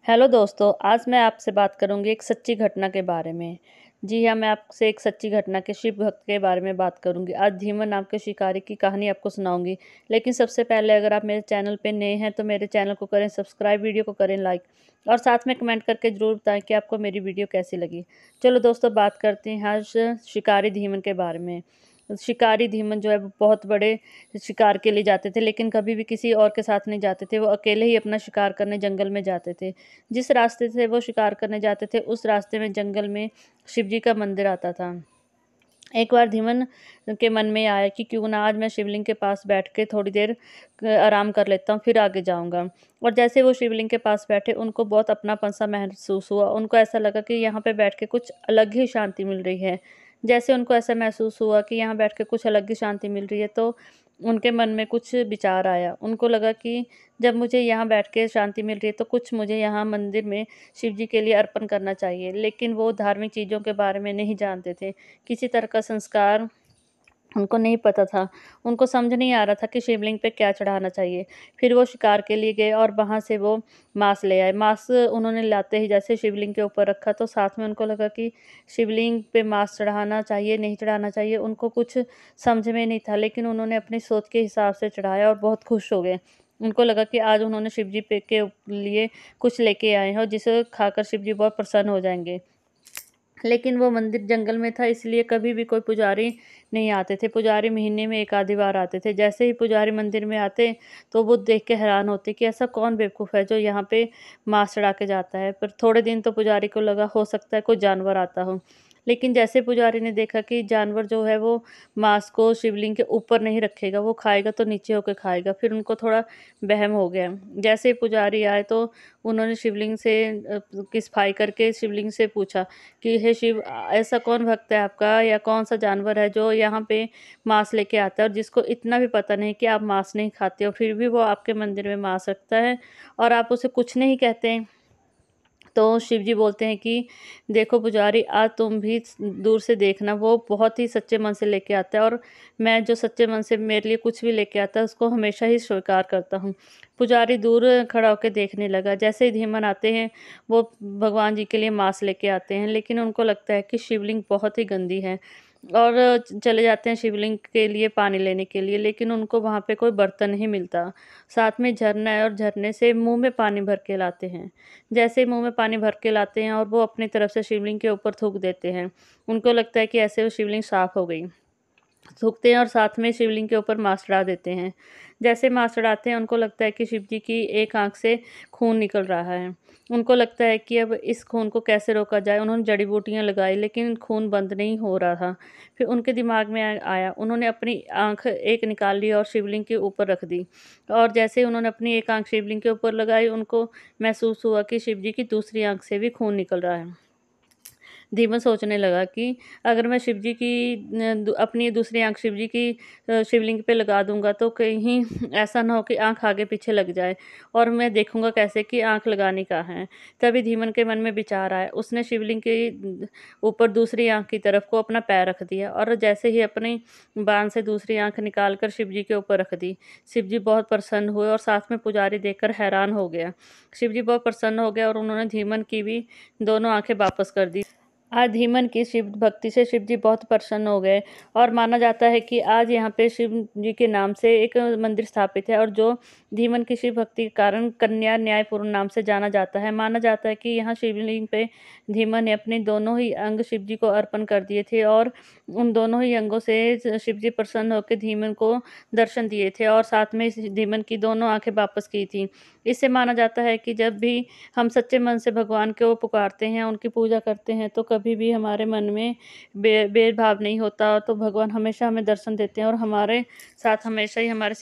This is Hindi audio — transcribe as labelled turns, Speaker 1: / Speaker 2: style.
Speaker 1: हेलो दोस्तों, आज मैं आपसे बात करूँगी एक सच्ची घटना के बारे में। जी हाँ, मैं आपसे एक सच्ची घटना के शिव भक्त के बारे में बात करूँगी। आज धीमन नाम के शिकारी की कहानी आपको सुनाऊँगी। लेकिन सबसे पहले अगर आप मेरे चैनल पे नए हैं तो मेरे चैनल को करें सब्सक्राइब, वीडियो को करें लाइक और साथ में कमेंट करके ज़रूर बताएँ कि आपको मेरी वीडियो कैसी लगी। चलो दोस्तों, बात करते हैं आज शिकारी धीमन के बारे में। शिकारी धीमन जो है वो बहुत बड़े शिकार के लिए जाते थे, लेकिन कभी भी किसी और के साथ नहीं जाते थे। वो अकेले ही अपना शिकार करने जंगल में जाते थे। जिस रास्ते से वो शिकार करने जाते थे, उस रास्ते में जंगल में शिव जी का मंदिर आता था। एक बार धीमन के मन में आया कि क्यों ना आज मैं शिवलिंग के पास बैठ के थोड़ी देर आराम कर लेता हूँ, फिर आगे जाऊँगा। और जैसे वो शिवलिंग के पास बैठे, उनको बहुत अपनापन-सा महसूस हुआ। उनको ऐसा लगा कि यहाँ पे बैठ के कुछ अलग ही शांति मिल रही है। जैसे उनको ऐसा महसूस हुआ कि यहाँ बैठ के कुछ अलग ही शांति मिल रही है, तो उनके मन में कुछ विचार आया। उनको लगा कि जब मुझे यहाँ बैठ के शांति मिल रही है, तो कुछ मुझे यहाँ मंदिर में शिव जी के लिए अर्पण करना चाहिए। लेकिन वो धार्मिक चीज़ों के बारे में नहीं जानते थे। किसी तरह का संस्कार उनको नहीं पता था। उनको समझ नहीं आ रहा था कि शिवलिंग पे क्या चढ़ाना चाहिए। फिर वो शिकार के लिए गए और वहाँ से वो मांस ले आए। मांस उन्होंने लाते ही जैसे शिवलिंग के ऊपर रखा, तो साथ में उनको लगा कि शिवलिंग पे मांस चढ़ाना चाहिए, नहीं चढ़ाना चाहिए, उनको कुछ समझ में नहीं था। लेकिन उन्होंने अपनी सोच के हिसाब से चढ़ाया और बहुत खुश हो गए। उनको लगा कि आज उन्होंने शिव जी पे के लिए कुछ लेके आए हैं और जिसे खाकर शिव जी बहुत प्रसन्न हो जाएँगे। लेकिन वो मंदिर जंगल में था, इसलिए कभी भी कोई पुजारी नहीं आते थे। पुजारी महीने में 1 आधी बार आते थे। जैसे ही पुजारी मंदिर में आते, तो वो देख के हैरान होते कि ऐसा कौन बेवकूफ़ है जो यहाँ पे मांस चढ़ा के जाता है। पर थोड़े दिन तो पुजारी को लगा हो सकता है कोई जानवर आता हो। लेकिन जैसे पुजारी ने देखा कि जानवर जो है वो मांस को शिवलिंग के ऊपर नहीं रखेगा, वो खाएगा तो नीचे होके खाएगा। फिर उनको थोड़ा वहम हो गया। जैसे ही पुजारी आए, तो उन्होंने शिवलिंग से की सफाई करके शिवलिंग से पूछा कि हे शिव, ऐसा कौन भक्त है आपका या कौन-सा जानवर है जो यहाँ पे मांस लेके आता है और जिसको इतना भी पता नहीं कि आप मांस नहीं खाते हो, फिर भी वो आपके मंदिर में मांस रखता है और आप उसे कुछ नहीं कहते हैं? तो शिव जी बोलते हैं कि देखो पुजारी, आज तुम भी दूर से देखना, वो बहुत ही सच्चे मन से लेके आता है और मैं जो सच्चे मन से मेरे लिए कुछ भी लेके आता है, उसको हमेशा ही स्वीकार करता हूँ। पुजारी दूर खड़ा होके देखने लगा। जैसे ही धीमन आते हैं, वो भगवान जी के लिए मांस लेके आते हैं, लेकिन उनको लगता है कि शिवलिंग बहुत ही गंदी है और चले जाते हैं शिवलिंग के लिए पानी लेने के लिए, लेकिन उनको वहाँ पे कोई बर्तन नहीं मिलता। साथ में झरना है और झरने से मुँह में पानी भर के लाते हैं। जैसे ही मुँह में पानी भर के लाते हैं और वो अपनी तरफ से शिवलिंग के ऊपर थूक देते हैं। उनको लगता है कि ऐसे वो शिवलिंग साफ़ हो गई। थूकते हैं और साथ में शिवलिंग के ऊपर मांस चढ़ा देते हैं। जैसे मांस चढ़ाते हैं, उनको लगता है कि शिव जी की एक आँख से खून निकल रहा है। उनको लगता है कि अब इस खून को कैसे रोका जाए। उन्होंने जड़ी-बूटियाँ लगाई, लेकिन खून बंद नहीं हो रहा था। फिर उनके दिमाग में आया, उन्होंने अपनी आँख एक निकाल ली और शिवलिंग के ऊपर रख दी और जैसे ही उन्होंने अपनी एक आँख शिवलिंग के ऊपर लगाई, उनको महसूस हुआ कि शिव जी की दूसरी आँख से भी खून निकल रहा है। धीमन सोचने लगा कि अगर मैं शिव जी की अपनी दूसरी आँख शिव जी की शिवलिंग पे लगा दूँगा, तो कहीं ऐसा ना हो कि आँख आगे-पीछे लग जाए और मैं देखूँगा कैसे कि आँख लगानी कहाँ है। तभी धीमन के मन में विचार आया। उसने शिवलिंग के ऊपर दूसरी आँख की तरफ को अपना पैर रख दिया और जैसे ही अपनी बाँह से दूसरी आँख निकाल कर शिव जी के ऊपर रख दी। शिव जी बहुत प्रसन्न हुए और साथ में पुजारी देखकर हैरान हो गया। शिव जी बहुत प्रसन्न हो गए और उन्होंने धीमन की भी दोनों आँखें वापस कर दी। आज धीमन की शिव भक्ति से शिव जी बहुत प्रसन्न हो गए और माना जाता है कि आज यहाँ पे शिव जी के नाम से एक मंदिर स्थापित है और जो धीमन की शिव भक्ति के कारण कन्या न्यायपूर्ण नाम से जाना जाता है। माना जाता है कि यहाँ शिवलिंग पे धीमन ने अपने दोनों ही अंग शिव जी को अर्पण कर दिए थे और उन दोनों ही अंगों से शिव जी प्रसन्न होकर धीमन को दर्शन दिए थे और साथ में धीमन की दोनों आंखें वापस की थी। इससे माना जाता है कि जब भी हम सच्चे मन से भगवान को पुकारते हैं, उनकी पूजा करते हैं, तो कभी भी हमारे मन में भेदभाव नहीं होता, तो भगवान हमेशा हमें दर्शन देते हैं और हमारे साथ हमेशा ही हमारे